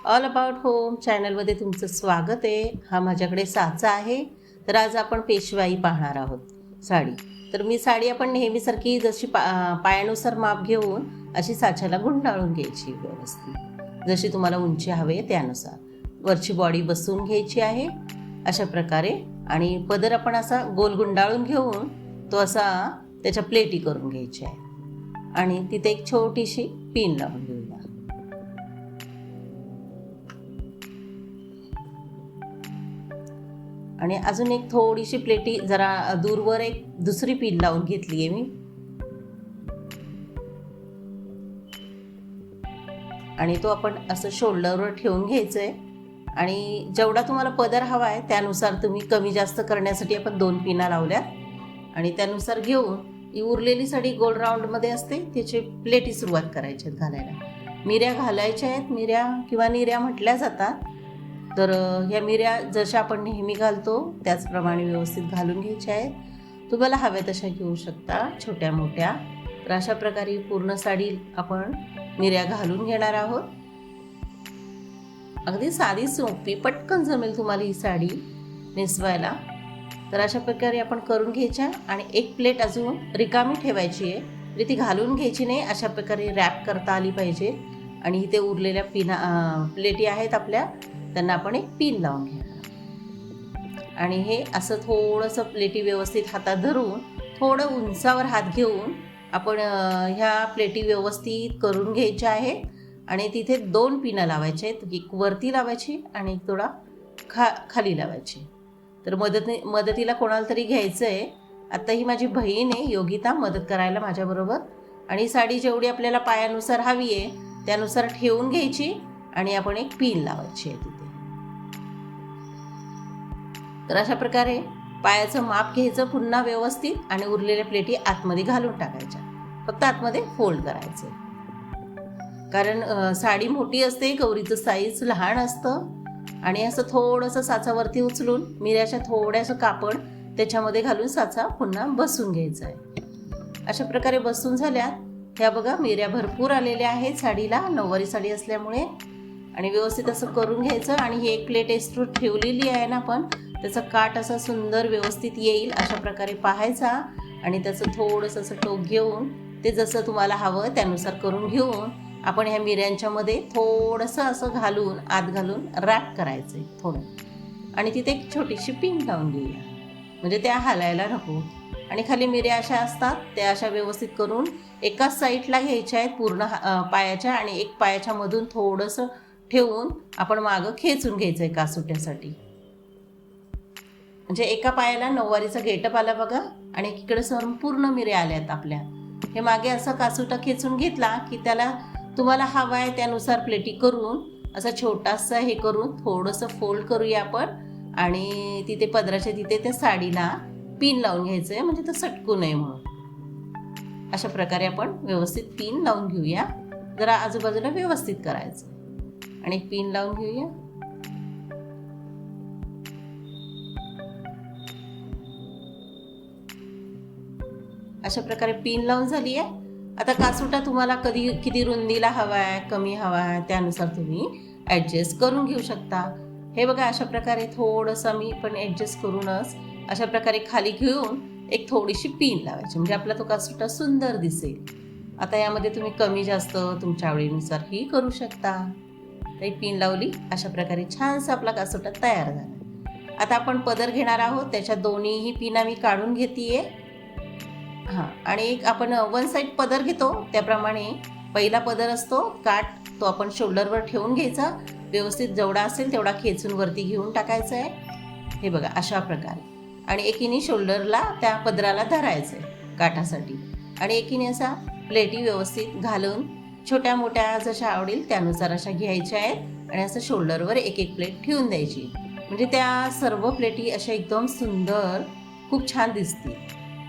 All about home चॅनलमध्ये तुमचं स्वागत आहे। हा माझ्याकडे साचा आहे। तर आज आपण पेशवाई पाहणार आहोत साडी। तर मी साडी आपण नेहमीसारखी जशी पायानुसार माप घेऊन अशी साच्याला गुंडाळून घ्यायची व्यवस्थित, जशी तुम्हाला उंची हवी आहे त्यानुसार। वरची बॉडी बसवून घ्यायची आहे अशा प्रकारे, आणि पदर आपण असा गोल गुंडाळून घेऊन तो असा त्याच्या प्लेटी करून घ्यायची आहे, आणि तिथे एक छोटीशी पिन लावून घेऊया। आणि अजून एक थोडीशी प्लेटी जरा दूरवर एक दुसरी पिन लावून घेतली आहे मी, आणि तो आपण असं शोल्डरवर ठेवून घ्यायचं आहे। आणि जेवढा तुम्हाला पदर हवा आहे त्यानुसार तुम्ही कमी जास्त करण्यासाठी आपण 2 पिना लावल्यात, आणि त्यानुसार घेऊन उरलेली साडी गोल राऊंडमध्ये असते त्याची प्लेटी सुरुवात करायची घालायला। मिऱ्या घालायच्या आहेत, मिऱ्या किंवा निऱ्या म्हटल्या जातात। तर ह्या मिऱ्या जशा आपण नेहमी घालतो त्याचप्रमाणे व्यवस्थित घालून घ्यायच्या आहेत। तुम्हाला हव्या तशा घेऊ शकता, छोट्या मोठ्या। तर अशा प्रकारे पूर्ण साडी आपण मिऱ्या घालून घेणार आहोत। अगदी साधी सोपी पटकन जमेल तुम्हाला ही साडी नेसवायला। तर अशा प्रकारे आपण करून घ्यायच्या, आणि एक प्लेट अजून रिकामी ठेवायची आहे, म्हणजे ती घालून घ्यायची नाही, अशा प्रकारे रॅप करता आली पाहिजे। आणि इथे उरलेल्या प्लेटी आहेत आपल्या, त्यांना आपण एक पिन लावून घ्यायला, आणि हे असं थोडंसं प्लेटी व्यवस्थित हातात धरून थोडं उंचावर हात घेऊन आपण ह्या प्लेटी व्यवस्थित करून घ्यायच्या आहे। आणि तिथे 2 पिना लावायच्या आहेत, एक वरती लावायची आणि एक थोडा खाली लावायची। तर मदतीला कोणाला तरी घ्यायचं आहे। आता ही माझी बहीण आहे योगिता मदत करायला माझ्याबरोबर, आणि साडी जेवढी आपल्याला पायानुसार हवी आहे त्यानुसार ठेवून घ्यायची, आणि आपण एक पिन लावायची आहे तिथे। तर अशा प्रकारे पायाचं माप घ्यायचं पुन्हा व्यवस्थित, आणि उरलेल्या प्लेटी आतमध्ये घालून टाकायच्या, फक्त आतमध्ये फोल्ड करायचं, कारण साडी मोठी असते, गौरीचं साईज लहान असतं। आणि असं थोडंसं साचावरती उचलून मिऱ्याच्या थोड्यासं कापड त्याच्यामध्ये घालून साचा पुन्हा बसून घ्यायचा आहे। अशा प्रकारे बसून झाल्यात ह्या बघा, मिऱ्या भरपूर आलेल्या आहेत साडीला, नऊवारी साडी असल्यामुळे। आणि व्यवस्थित असं करून घ्यायचं, आणि ही एक प्लेट एक्स्ट्रा ठेवलेली आहे ना आपण, त्याचा काट असा सुंदर व्यवस्थित येईल अशा प्रकारे पाहायचा, आणि त्याचं थोडंसं असं टोक घेऊन ते जसं तुम्हाला हवं त्यानुसार करून घेऊन आपण ह्या मिऱ्यांच्या मध्ये थोडंसं असं घालून आत घालून रॅप करायचं आहे थोडं, आणि तिथे एक छोटीशी पिन लावून घेऊया, म्हणजे त्या हलायला नको। आणि खाली मिऱ्या अशा असतात त्या अशा व्यवस्थित करून एकाच साईडला घ्यायच्या आहेत पूर्ण पायाच्या, आणि एक पायाच्या मधून थोडंसं ठेवून आपण मागं खेचून घ्यायचं आहे कासुट्यासाठी। म्हणजे एका पायाला नऊवारीचा गेटअप आला बघा, आणि एकीकडे संपूर्ण मिऱ्या आल्यात आपल्या। हे मागे असं कासुटा खेचून घेतला की त्याला तुम्हाला हवा आहे त्यानुसार प्लेटी करून असा छोटासा हे करून थोडंसं फोल्ड करूया आपण, आणि तिथे पदराच्या तिथे त्या साडीला पिन लावून घ्यायचं आहे, म्हणजे ते सटकू नये म्हणून। अशा प्रकारे आपण व्यवस्थित पिन लावून घेऊया, जरा आजूबाजूला व्यवस्थित करायचं, आणि पिन लावून घेऊया। अशा प्रकारे पिन लावून झाली आहे। आता कासुटा तुम्हाला किती रुंदीला हवा आहे, कमी हवा आहे, त्यानुसार तुम्ही ॲडजस्ट करून घेऊ शकता। हे बघा, अशा प्रकारे थोडंसं मी पण ॲडजस्ट करूनच अशा प्रकारे खाली घेऊन एक थोडीशी पिन लावायची, म्हणजे आपला तो कासुटा सुंदर दिसेल। आता यामध्ये तुम्ही कमी जास्त तुमच्या आवडीनुसार ही करू शकता। तर पिन लावली, अशा प्रकारे छानसा आपला कासुटा तयार झाला। आता आपण पदर घेणार आहोत, त्याच्या दोन्हीही पिना मी काढून घेते। हां, आणि एक आपण 1 साईड पदर घेतो त्याप्रमाणे पहिला पदर असतो काठ, तो आपण शोल्डरवर ठेवून घ्यायचा, व्यवस्थित जेवढा असेल तेवढा खेचून वरती घेऊन टाकायचा आहे। हे बघा अशा प्रकारे, आणि एकीने शोल्डरला त्या पदराला धरायचं आहे काठासाठी, आणि एकीने असा प्लेटी व्यवस्थित घालून छोट्या मोठ्या जशा आवडेल त्यानुसार अशा घ्यायच्या आहेत, आणि असं शोल्डरवर एक एक प्लेट ठेवून द्यायची, म्हणजे त्या सर्व प्लेटी अशा एकदम सुंदर खूप छान दिसतील।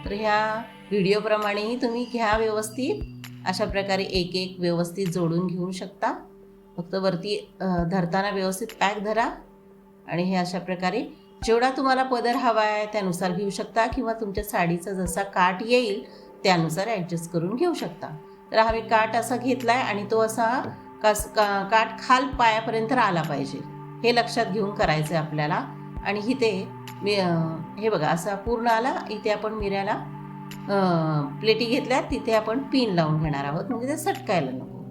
तर ह्या व्हिडिओप्रमाणेही तुम्ही घ्या व्यवस्थित, अशा प्रकारे एक एक व्यवस्थित जोडून घेऊ शकता। फक्त वरती धरताना व्यवस्थित पॅक धरा, आणि हे अशा प्रकारे जेवढा तुम्हाला पदर हवा आहे त्यानुसार घेऊ शकता, किंवा तुमच्या साडीचा जसा काठ येईल त्यानुसार ॲडजस्ट करून घेऊ शकता। तर हा मी काठ असा घेतला आहे, आणि तो असा काठ खाल पायापर्यंत आला पाहिजे, हे लक्षात घेऊन करायचं आहे आपल्याला. आणि इथे हे बघा असा पूर्ण आला. इथे आपण मिऱ्याला प्लेटी घेतल्या, तिथे आपण पिन लावून घेणार आहोत, म्हणजे ते सटकायला नको.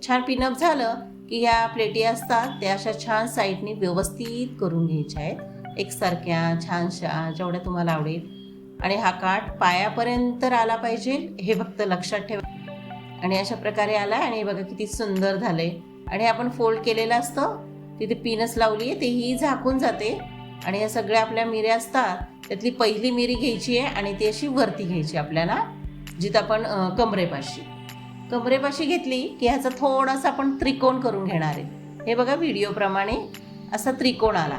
छान पिनअप झालं की ह्या प्लेटी असतात त्या अशा छान साईडनी व्यवस्थित करून घ्यायच्या आहेत, एकसारख्या छानशा जेवढ्या तुम्हाला आवडेल. आणि हा काठ पायापर्यंत आला पाहिजे, हे फक्त लक्षात ठेवा. आणि अशा प्रकारे आला. आणि बघा किती सुंदर झाले. आणि आपण फोल्ड केलेलं असतं, तिथे पिनच लावली आहे, तेही झाकून जाते. आणि या सगळ्या आपल्या मिऱ्या असतात, त्यातली पहिली मिरी घ्यायची आहे आणि ती अशी वरती घ्यायची आपल्याला, जिथं आपण कमरेपाशी घेतली की ह्याचा थोडासा आपण त्रिकोण करून घेणार आहे. हे बघा व्हिडिओप्रमाणे असा त्रिकोण आला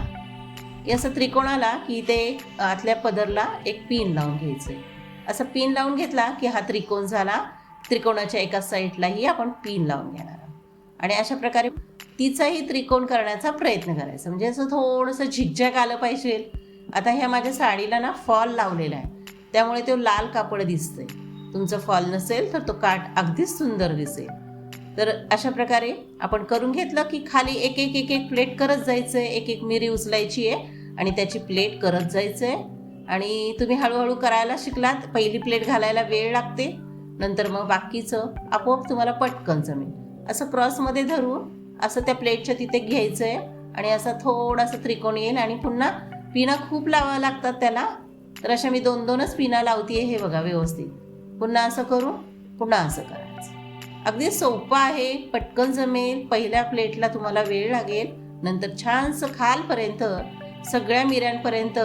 की असं त्रिकोण आला की ते आतल्या पदरला एक पिन लावून घ्यायचं आहे. असं पिन लावून घेतला की हा त्रिकोण झाला. त्रिकोणाच्या एका साईडलाही आपण पिन लावून घेणार आहोत. आणि अशा प्रकारे तिचाही त्रिकोण करण्याचा प्रयत्न करायचा, म्हणजे असं थोडंसं झिगझॅग आलं पाहिजे. आता ह्या माझ्या साडीला ना फॉल लावलेला आहे, त्यामुळे तो लाल कापड दिसतंय. तुमचं फॉल नसेल तर तो काठ अगदीच सुंदर दिसेल. तर अशा प्रकारे आपण करून घेतलं की खाली एक एक एक एक प्लेट करत जायचं आहे, एक एक मिरी उचलायची आहे आणि त्याची प्लेट करत जायचं आहे. आणि तुम्ही हळूहळू करायला शिकलात, पहिली प्लेट घालायला वेळ लागते, नंतर मग बाकीचं आपोआप तुम्हाला पटकन जमेल. असं क्रॉसमध्ये धरून असं त्या प्लेटच्या तिथे घ्यायचं आहे आणि असा थोडासा त्रिकोण येईल. आणि पुन्हा पिना खूप लावाव्या लागतात त्याला, तर अशा मी 2-2च पिना लावते. हे बघा व्यवस्थित. पुन्हा असं करून पुन्हा असं करायचं. अगदी सोपं आहे, पटकन जमेल. पहिल्या प्लेटला तुम्हाला वेळ लागेल, नंतर छानसं खालपर्यंत सगळ्या मिऱ्यांपर्यंत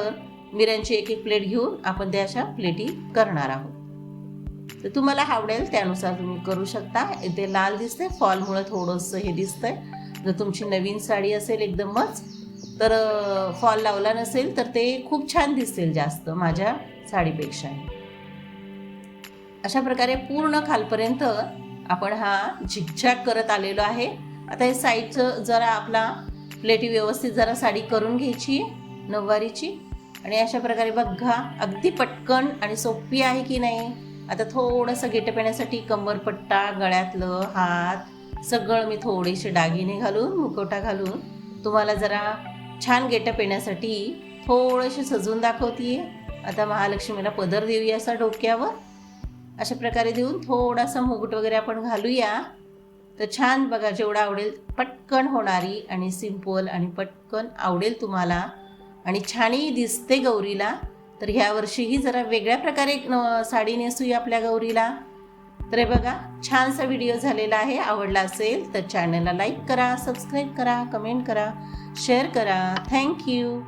मिऱ्यांची एक एक प्लेट घेऊन आपण त्या अशा प्लेटी करणार आहोत. तर तुम्हाला आवडेल त्यानुसार तुम्ही करू शकता. इथे लाल दिसते, फॉलमुळे थोडंसं हे दिसतंय. जर तुमची नवीन साडी असेल एकदमच, तर फॉल लावला नसेल तर ते खूप छान दिसेल जास्त माझ्या साडीपेक्षा. अशा प्रकारे पूर्ण खालपर्यंत आपण हा झिगझॅग करत आलेलो आहे. आता हे साईडचं जरा आपला प्लेटी व्यवस्थित जरा साडी करून घ्यायची आहे नऊवारीची. आणि अशा प्रकारे बघा अगदी पटकन आणि सोपी आहे की नाही. आता थोडंसं गेटअप येण्यासाठी कंबरपट्टा, गळ्यातलं, हात सगळं मी थोडेसे दागिने घालून, मुखवटा घालून तुम्हाला जरा छान गेटअप येण्यासाठी थोडेसे सजवून दाखवते. आता महालक्ष्मीला पदर देऊया असा डोक्यावर, अशा प्रकारे देऊन थोडासा मुकुट वगैरे आपण घालूया. तर छान बघा, जेवढा आवडेल पटकन होणारी आणि सिंपल आणि पटकन आवडेल तुम्हाला आणि छानही दिसते गौरीला. तर ह्या वर्षीही जरा वेगळ्या प्रकारे साडी नेसूया आपल्या गौरीला. तर हे बघा छानसा व्हिडिओ झालेला आहे. आवडला असेल तर चॅनलला लाईक करा, सबस्क्राईब करा, कमेंट करा, शेअर करा. थँक्यू.